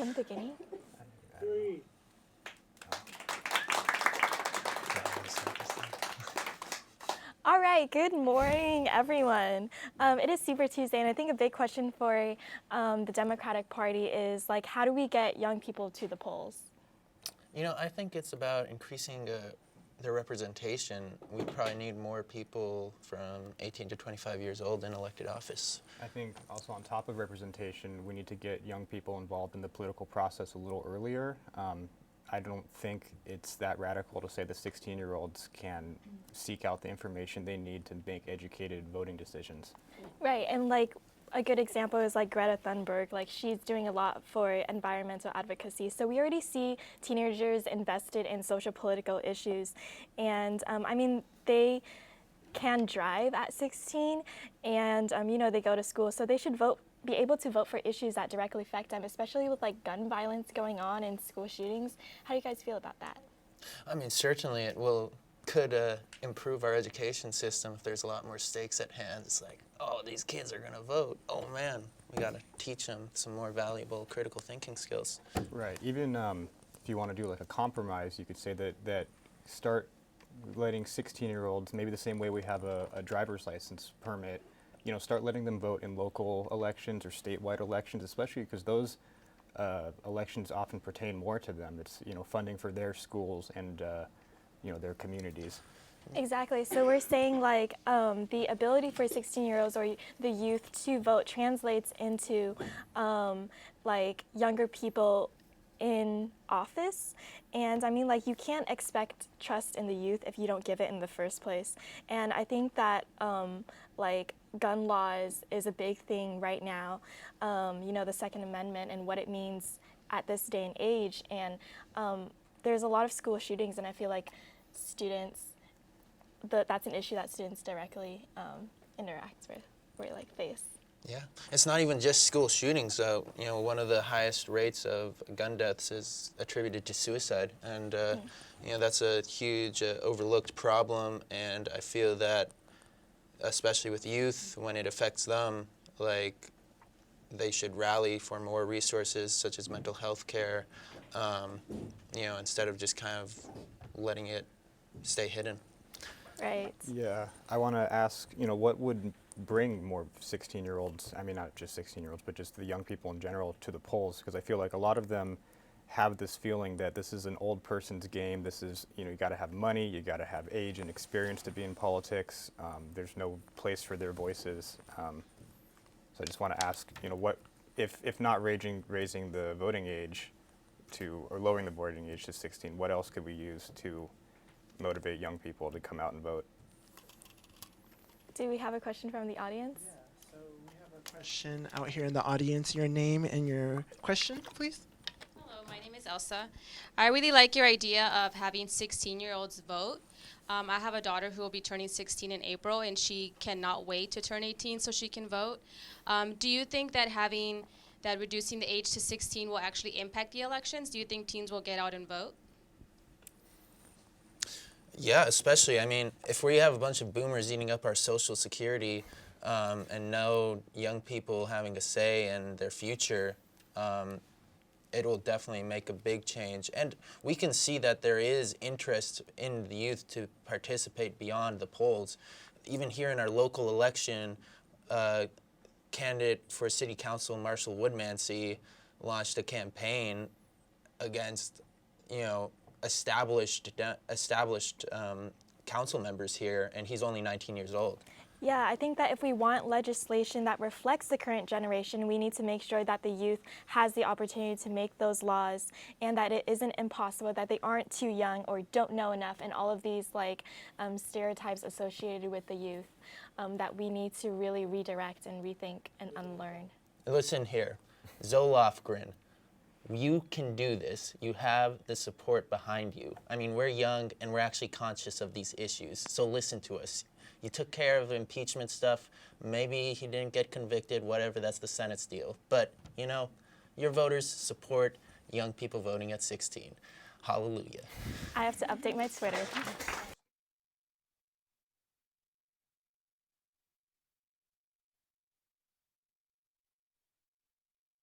from the beginning? Three. All right, good morning, everyone. It is Super Tuesday, and I think a big question for the Democratic Party is, like, how do we get young people to the polls? You know, I think it's about increasing their representation. We probably need more people from 18 to 25 years old in elected office. I think also on top of representation, we need to get young people involved in the political process a little earlier. I don't think it's that radical to say the 16-year-olds can seek out the information they need to make educated voting decisions. Right, and like a good example is like Greta Thunberg. Like, she's doing a lot for environmental advocacy. So we already see teenagers invested in social political issues, and I mean, they can drive at 16, and you know, they go to school, so they should be able to vote for issues that directly affect them, especially with like gun violence going on and school shootings. How do you guys feel about that? I mean, certainly could improve our education system if there's a lot more stakes at hand. It's like, oh, these kids are going to vote. Oh, man, we got to teach them some more valuable critical thinking skills. Right. Even if you want to do like a compromise, you could say that start letting 16-year-olds, maybe the same way we have a driver's license permit, you know, start letting them vote in local elections or statewide elections, especially because those elections often pertain more to them. It's, you know, funding for their schools and, you know, their communities. Exactly. So we're saying like the ability for 16-year-olds or the youth to vote translates into like younger people in office. And I mean, like, you can't expect trust in the youth if you don't give it in the first place. And I think that like gun laws is a big thing right now. You know, the Second Amendment and what it means at this day and age. And there's a lot of school shootings, and I feel like that's an issue that students directly interact with or like face. Yeah, it's not even just school shootings, though. You know, one of the highest rates of gun deaths is attributed to suicide, and you know, that's a huge overlooked problem. And I feel that, especially with youth, when it affects them, like, they should rally for more resources such as mental health care, you know, instead of just kind of letting it stay hidden. Right. Yeah, I want to ask, you know, what would bring more 16-year-olds, I mean, not just 16-year-olds, but just the young people in general to the polls? Because I feel like a lot of them have this feeling that this is an old person's game. This is, you know, you got to have money, you got to have age and experience to be in politics. There's no place for their voices. So I just want to ask, you know, what, if not raising the voting age or lowering the voting age to 16, what else could we use to motivate young people to come out and vote? Do we have a question from the audience? Yeah, so we have a question out here in the audience. Your name and your question, please. Hello, my name is Elsa. I really like your idea of having 16-year-olds vote. I have a daughter who will be turning 16 in April, and she cannot wait to turn 18 so she can vote. Do you think that reducing the age to 16 will actually impact the elections? Do you think teens will get out and vote? Yeah, especially, I mean, if we have a bunch of boomers eating up our Social Security and no young people having a say in their future, it will definitely make a big change. And we can see that there is interest in the youth to participate beyond the polls. Even here in our local election, candidate for City Council, Marshall Woodmansee, launched a campaign against, you know, established council members here, and he's only 19 years old. Yeah, I think that if we want legislation that reflects the current generation, we need to make sure that the youth has the opportunity to make those laws, and that it isn't impossible, that they aren't too young or don't know enough, and all of these like stereotypes associated with the youth that we need to really redirect and rethink and unlearn. Listen here, Zoe Lofgren, you can do this. You have the support behind you. I mean, we're young and we're actually conscious of these issues, so listen to us. You took care of impeachment stuff. Maybe he didn't get convicted, whatever, that's the Senate's deal. But, you know, your voters support young people voting at 16. Hallelujah. I have to update my Twitter.